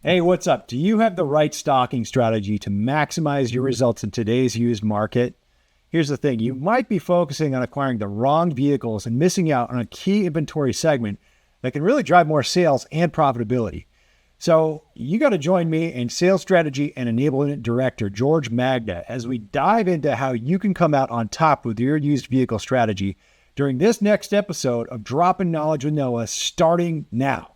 Hey, what's up? Do you have the right stocking strategy to maximize your results in today's used market? Here's the thing, you might be focusing on acquiring the wrong vehicles and missing out on a key inventory segment that can really drive more sales and profitability. So you got to join me and Sales Strategy and Enablement Director George Magda as we dive into how you can come out on top with your used vehicle strategy during this next episode of Dropping Knowledge with Noah, starting now.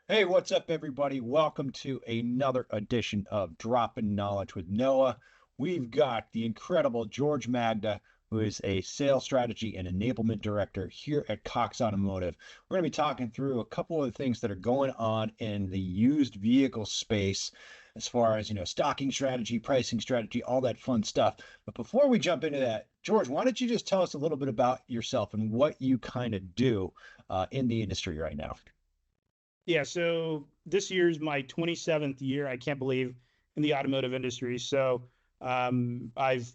Hey, what's up, everybody? Welcome to another edition of Dropping Knowledge with Noah. We've got the incredible George Magda, who is a Sales Strategy and Enablement Director here at Cox Automotive. We're going to be talking through a couple of the things that are going on in the used vehicle space as far as, stocking strategy, pricing strategy, all that fun stuff. But before we jump into that, George, why don't you just tell us a little bit about yourself and what you kind of do in the industry right now? Yeah, so this year's my 27th year, I can't believe, in the automotive industry. So I've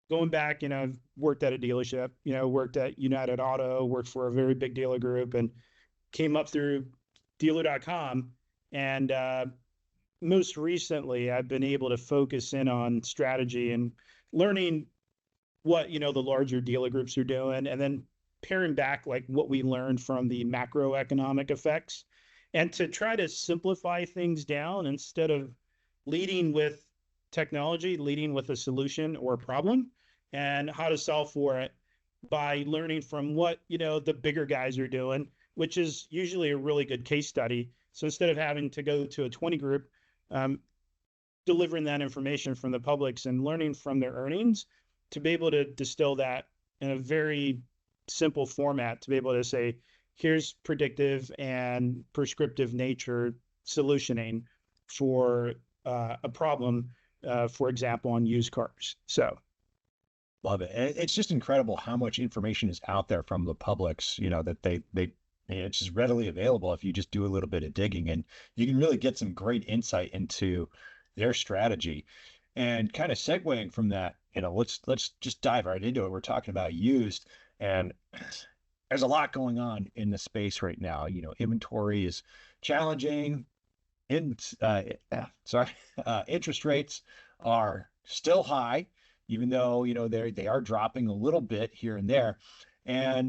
going back, I've worked at a dealership, worked at United Auto, worked for a very big dealer group, and came up through dealer.com. And most recently, I've been able to focus in on strategy and learning what, the larger dealer groups are doing, and then paring back like what we learned from the macroeconomic effects and to try to simplify things down instead of leading with technology, leading with a solution or a problem and how to solve for it by learning from what, the bigger guys are doing, which is usually a really good case study. So instead of having to go to a 20 group, delivering that information from the publics and learning from their earnings to be able to distill that in a very simple format to be able to say, here's predictive and prescriptive nature solutioning for a problem, for example, on used cars. So, love it. It's just incredible how much information is out there from the publics, that it's just readily available if you just do a little bit of digging, and you can really get some great insight into their strategy. And kind of segueing from that, let's just dive right into it. We're talking about used, and there's a lot going on in the space right now. Inventory is challenging. In, Interest rates are still high, even though they are dropping a little bit here and there, and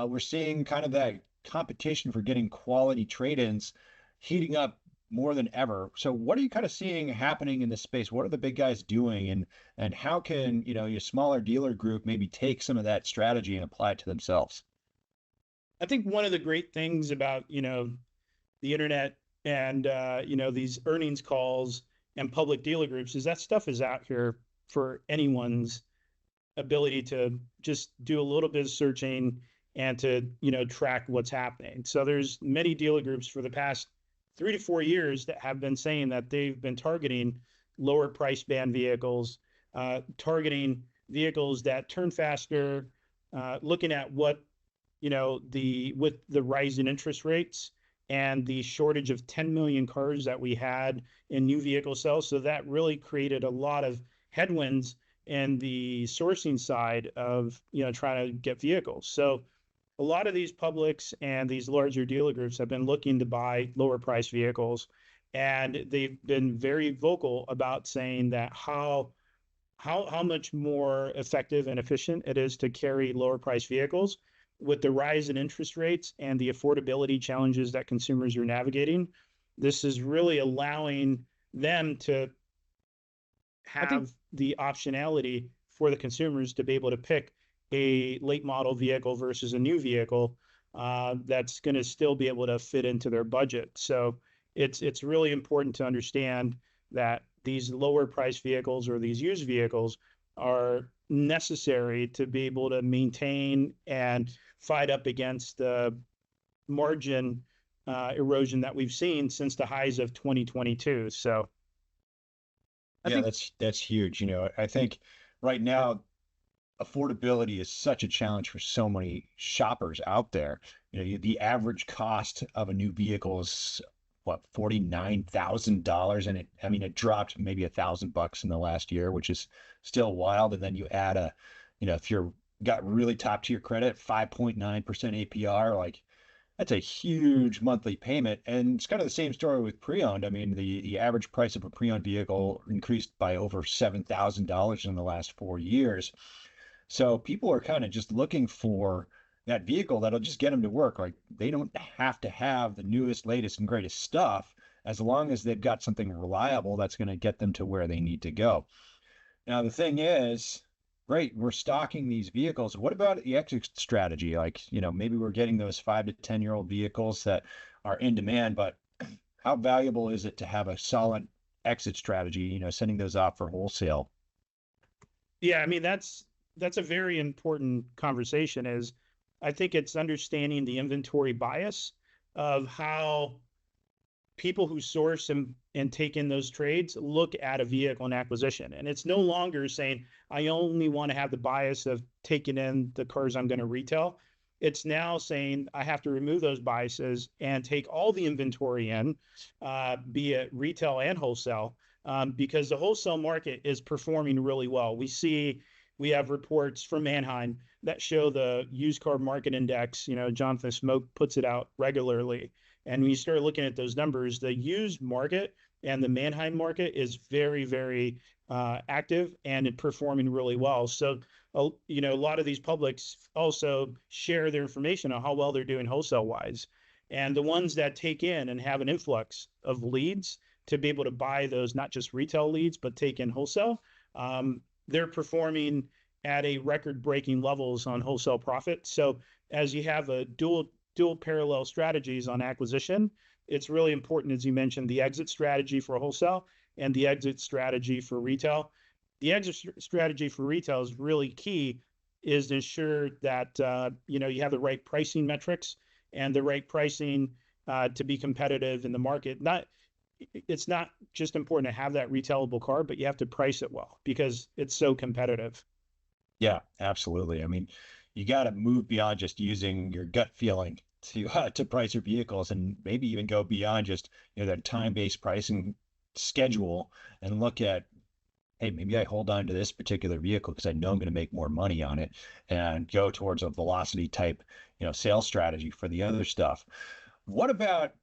we're seeing kind of that competition for getting quality trade-ins heating up more than ever. So, what are you kind of seeing happening in this space? What are the big guys doing, and how can your smaller dealer group maybe take some of that strategy and apply it to themselves? I think one of the great things about, the internet and, these earnings calls and public dealer groups is that stuff is out here for anyone's ability to just do a little bit of searching and to, track what's happening. So there's many dealer groups for the past 3 to 4 years that have been saying that they've been targeting lower price band vehicles, targeting vehicles that turn faster, looking at what with the rise in interest rates and the shortage of 10 million cars that we had in new vehicle sales. So that really created a lot of headwinds in the sourcing side of, trying to get vehicles. So a lot of these publics and these larger dealer groups have been looking to buy lower price vehicles. And they've been very vocal about saying that how much more effective and efficient it is to carry lower price vehicles with the rise in interest rates and the affordability challenges that consumers are navigating. This is really allowing them to have the optionality for the consumers to be able to pick a late model vehicle versus a new vehicle that's going to still be able to fit into their budget. So it's really important to understand that these lower price vehicles or these used vehicles are necessary to be able to maintain and fight up against the margin erosion that we've seen since the highs of 2022. So I Yeah, think that's huge. I think right now affordability is such a challenge for so many shoppers out there. The average cost of a new vehicle is what, $49,000, and it dropped maybe $1,000 in the last year, which is still wild. And then you add if you're got really top tier credit, 5.9% APR, like that's a huge monthly payment. And it's kind of the same story with pre-owned. I mean, the average price of a pre-owned vehicle increased by over $7,000 in the last 4 years. So people are kind of just looking for that vehicle that'll just get them to work. Like they don't have to have the newest, latest, and greatest stuff as long as they've got something reliable that's going to get them to where they need to go. Now, the thing is, great, we're stocking these vehicles. What about the exit strategy? Like, maybe we're getting those 5 to 10 year old vehicles that are in demand, but how valuable is it to have a solid exit strategy, sending those off for wholesale? Yeah, I mean that's a very important conversation. Is I think it's understanding the inventory bias of how people who source and take in those trades look at a vehicle and acquisition. And it's no longer saying, I only want to have the bias of taking in the cars I'm going to retail. It's now saying I have to remove those biases and take all the inventory in, be it retail and wholesale, because the wholesale market is performing really well. We have reports from Manheim that show the used car market index. Jonathan Smoke puts it out regularly. And when you start looking at those numbers, the used market and the Manheim market is very, very active and performing really well. So, a lot of these publics also share their information on how well they're doing wholesale wise. And the ones that take in and have an influx of leads to be able to buy those, not just retail leads, but take in wholesale, they're performing at a record breaking levels on wholesale profit. So as you have a dual parallel strategies on acquisition, it's really important, as you mentioned, the exit strategy for wholesale and the exit strategy for retail. The exit strategy for retail is really key, is to ensure that you have the right pricing metrics and the right pricing to be competitive in the market. It's not just important to have that retailable car, but you have to price it well because it's so competitive. Yeah, absolutely. I mean, you got to move beyond just using your gut feeling to price your vehicles, and maybe even go beyond just that time-based pricing schedule and look at, hey, maybe I hold on to this particular vehicle because I know I'm going to make more money on it, and go towards a velocity type sales strategy for the other stuff. What about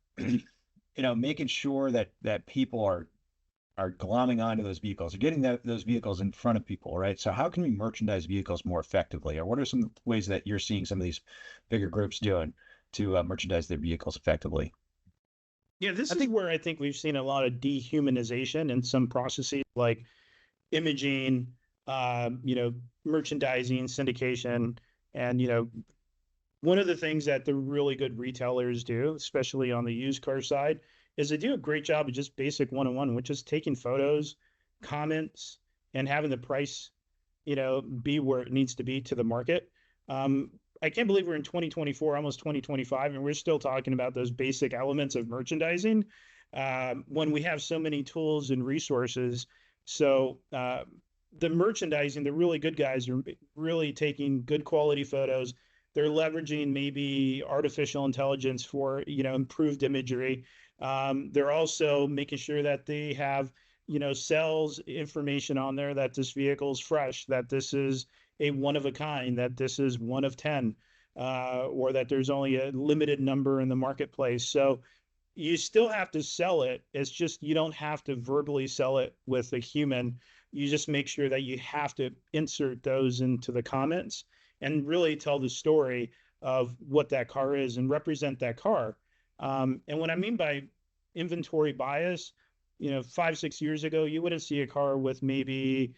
making sure that people are glomming onto those vehicles, or getting those vehicles in front of people, right? So how can we merchandise vehicles more effectively? Or what are some ways that you're seeing some of these bigger groups doing to merchandise their vehicles effectively? Yeah, this is where I think we've seen a lot of dehumanization in some processes like imaging, merchandising, syndication, and one of the things that the really good retailers do, especially on the used car side, is they do a great job of just basic one-on-one, which is taking photos, comments, and having the price, be where it needs to be to the market. I can't believe we're in 2024, almost 2025, and we're still talking about those basic elements of merchandising when we have so many tools and resources. So the merchandising, the really good guys are really taking good quality photos. They're leveraging maybe artificial intelligence for improved imagery. They're also making sure that they have sales information on there, that this vehicle is fresh, that this is a one of a kind, that this is one of 10, or that there's only a limited number in the marketplace. So you still have to sell it. It's just you don't have to verbally sell it with a human. You just make sure that you have to insert those into the comments and really tell the story of what that car is and represent that car. And what I mean by inventory bias, 5, 6 years ago, you wouldn't see a car with maybe,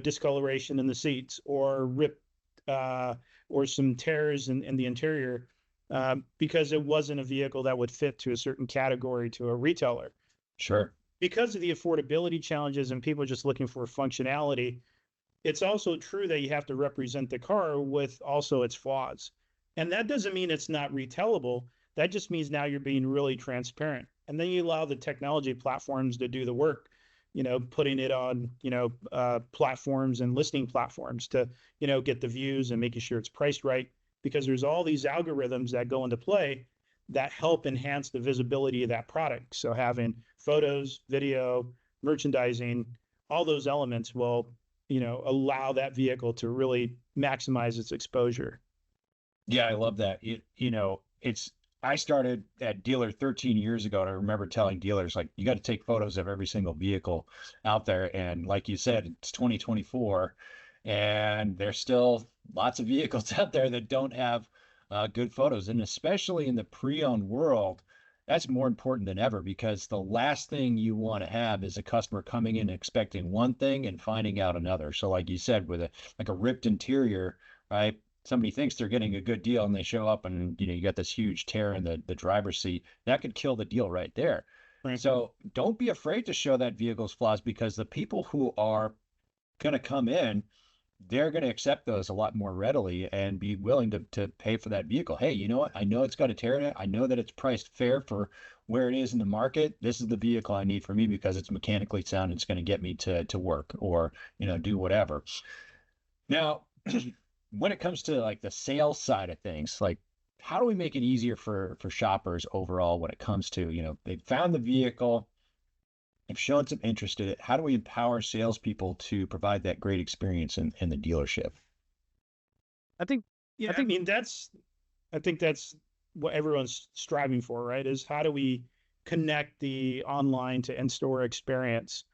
discoloration in the seats or or some tears in the interior, because it wasn't a vehicle that would fit to a certain category to a retailer. Sure. Because of the affordability challenges and people just looking for functionality, it's also true that you have to represent the car with also its flaws. And that doesn't mean it's not retailable. That just means now you're being really transparent. And then you allow the technology platforms to do the work, putting it on, platforms and listing platforms to, get the views and making sure it's priced right. Because there's all these algorithms that go into play that help enhance the visibility of that product. So having photos, video, merchandising, all those elements will allow that vehicle to really maximize its exposure. Yeah, I love that. I started at dealer 13 years ago, and I remember telling dealers, like, you got to take photos of every single vehicle out there. And like you said, it's 2024, and there's still lots of vehicles out there that don't have good photos. And especially in the pre-owned world, that's more important than ever because the last thing you want to have is a customer coming in expecting one thing and finding out another. So like you said, with a ripped interior, right? Somebody thinks they're getting a good deal and they show up and you got this huge tear in the driver's seat, that could kill the deal right there. Right. So don't be afraid to show that vehicle's flaws because the people who are going to come in, they're going to accept those a lot more readily and be willing to pay for that vehicle. Hey, you know what? I know it's got a tear in it. I know that it's priced fair for where it is in the market. This is the vehicle I need for me because it's mechanically sound. It's going to get me to work or, do whatever. Now, when it comes to like the sales side of things, like how do we make it easier for shoppers overall when it comes to, they found the vehicle, they've shown some interest in it. How do we empower salespeople to provide that great experience in the dealership? I think, yeah, I mean, I think that's what everyone's striving for, right? Is how do we connect the online to in-store experience?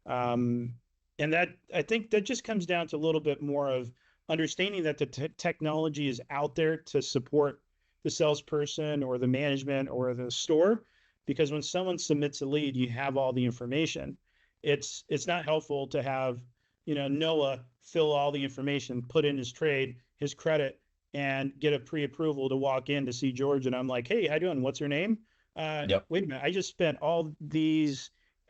Um, and that I think that just comes down to a little bit more of understanding that the technology is out there to support the salesperson or the management or the store. Because when someone submits a lead, you have all the information. It's not helpful to have, Noah fill all the information, put in his trade, his credit, and get a pre-approval to walk in to see George. And I'm like, hey, how you doing? What's your name? Yep. Wait a minute.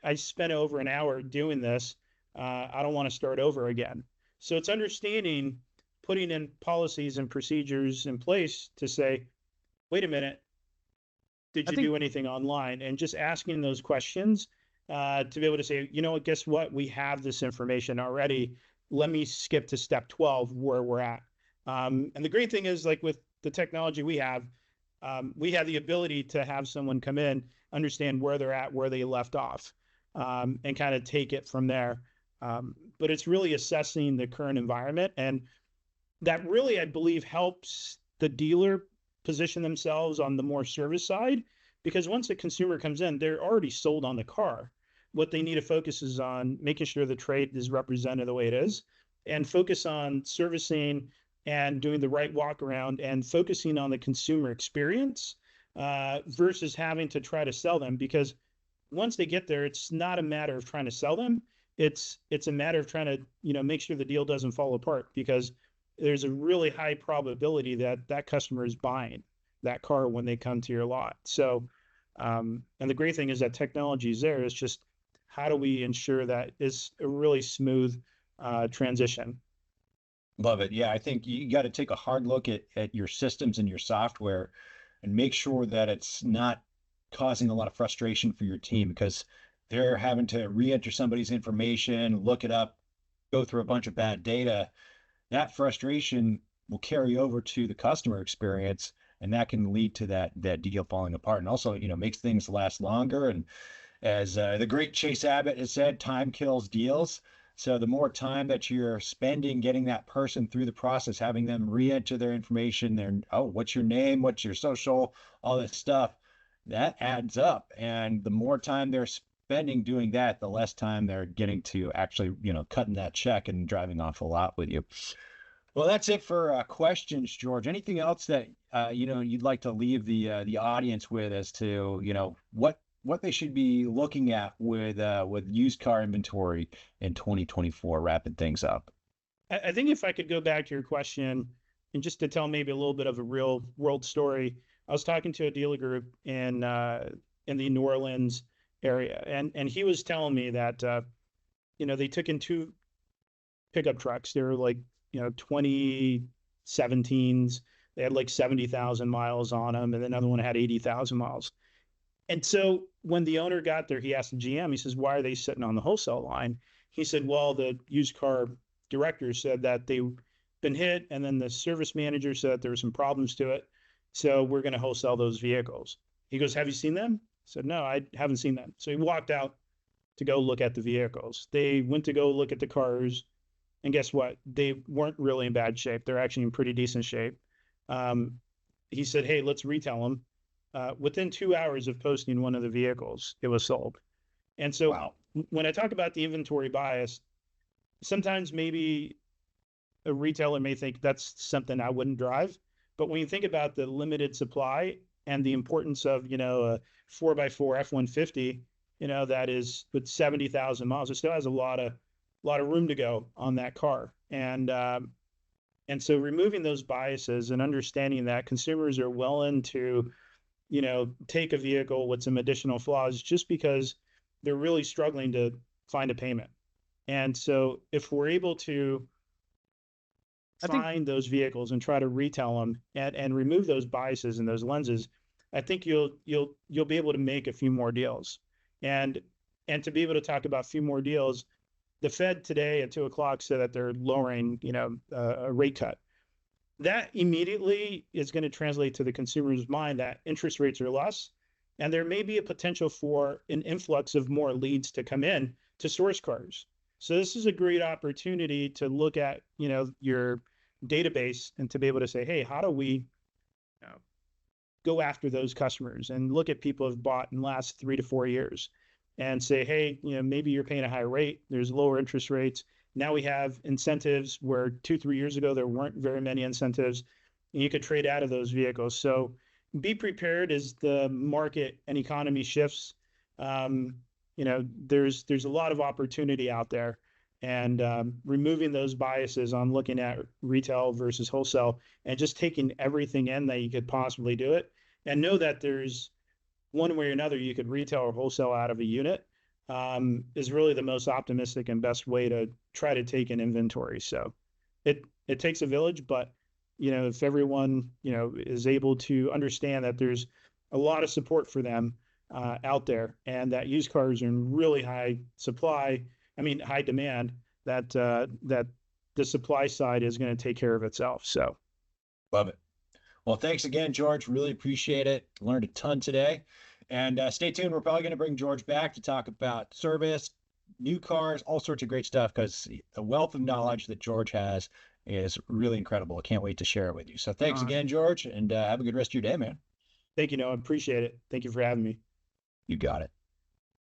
I spent over an hour doing this. I don't want to start over again. So it's understanding, putting in policies and procedures in place to say, wait a minute, did you do anything online? And just asking those questions to be able to say, guess what? We have this information already. Let me skip to step 12 where we're at. And the great thing is, like with the technology we have the ability to have someone come in, understand where they're at, where they left off, and kind of take it from there. But it's really assessing the current environment. And that really, I believe, helps the dealer position themselves on the more service side, because once a consumer comes in, they're already sold on the car. What they need to focus is on making sure the trade is represented the way it is, and focus on servicing and doing the right walk around and focusing on the consumer experience versus having to try to sell them. Because once they get there, it's not a matter of trying to sell them. It's a matter of trying to make sure the deal doesn't fall apart, because there's a really high probability that that customer is buying that car when they come to your lot. So, and the great thing is that technology is there. It's just how do we ensure that it's a really smooth transition? Love it. Yeah, I think you got to take a hard look at your systems and your software and make sure that it's not causing a lot of frustration for your team because they're having to re-enter somebody's information, look it up, go through a bunch of bad data. That frustration will carry over to the customer experience, and that can lead to that deal falling apart. And also, makes things last longer. And as the great Chase Abbott has said, time kills deals. So the more time that you're spending getting that person through the process, having them re-enter their information, what's your name, what's your social, all this stuff, that adds up. And the more time they're spending doing that, the less time they're getting to actually, cutting that check and driving off a lot with you. Well, that's it for questions, George. Anything else that you'd like to leave the audience with as to what they should be looking at with used car inventory in 2024, wrapping things up? I think if I could go back to your question and just to tell maybe a little bit of a real world story, I was talking to a dealer group in the New Orleans area, and he was telling me that they took in two pickup trucks. They were like 2017s. They had like 70,000 miles on them, and another one had 80,000 miles. And so when the owner got there, he asked the GM, he says, why are they sitting on the wholesale line? He said, well, the used car director said that they've been hit, and then the service manager said that there were some problems to it. So we're going to wholesale those vehicles. He goes, have you seen them? I said, no, I haven't seen them. So he walked out to go look at the vehicles. They went to go look at the cars, And guess what? They weren't really in bad shape. They're actually in pretty decent shape. Um, he said, "Hey, let's retail them." Within 2 hours of posting one of the vehicles, it was sold. And so Wow. when I talk about the inventory bias, sometimes maybe a retailer may think that's something I wouldn't drive. But when you think about the limited supply and the importance of, a 4x4 F-150, that is with 70,000 miles, it still has a lot of room to go on that car. And so removing those biases and understanding that consumers are willing to, take a vehicle with some additional flaws just because they're really struggling to find a payment. And so if we're able to I think find those vehicles and try to retail them and remove those biases and those lenses, I think you'll be able to make a few more deals. And and to be able to talk about a few more deals, the Fed today at 2 o'clock said that they're lowering, a rate cut. That immediately is going to translate to the consumer's mind that interest rates are less, and there may be a potential for an influx of more leads to come in to source cars. So this is a great opportunity to look at, your database and to be able to say, hey, how do we go after those customers and look at people who've bought in the last 3 to 4 years and say, hey, maybe you're paying a higher rate. There's lower interest rates. Now we have incentives where 2, 3 years ago, there weren't very many incentives, and you could trade out of those vehicles. So be prepared as the market and economy shifts. There's a lot of opportunity out there, and removing those biases on looking at retail versus wholesale and just taking everything in that you could possibly do it, and know that there's one way or another you could retail or wholesale out of a unit, is really the most optimistic and best way to try to take an inventory. So it takes a village, but if everyone is able to understand that there's a lot of support for them out there, and that used cars are in really high supply, I mean high demand, that the supply side is going to take care of itself. So love it. Well, thanks again, George. Really appreciate it. Learned a ton today. And stay tuned. We're probably going to bring George back to talk about service, new cars, all sorts of great stuff because the wealth of knowledge that George has is really incredible. I can't wait to share it with you. So thanks uh, again, George, and have a good rest of your day, man. thank you, Noah. Appreciate it. Thank you for having me. You got it.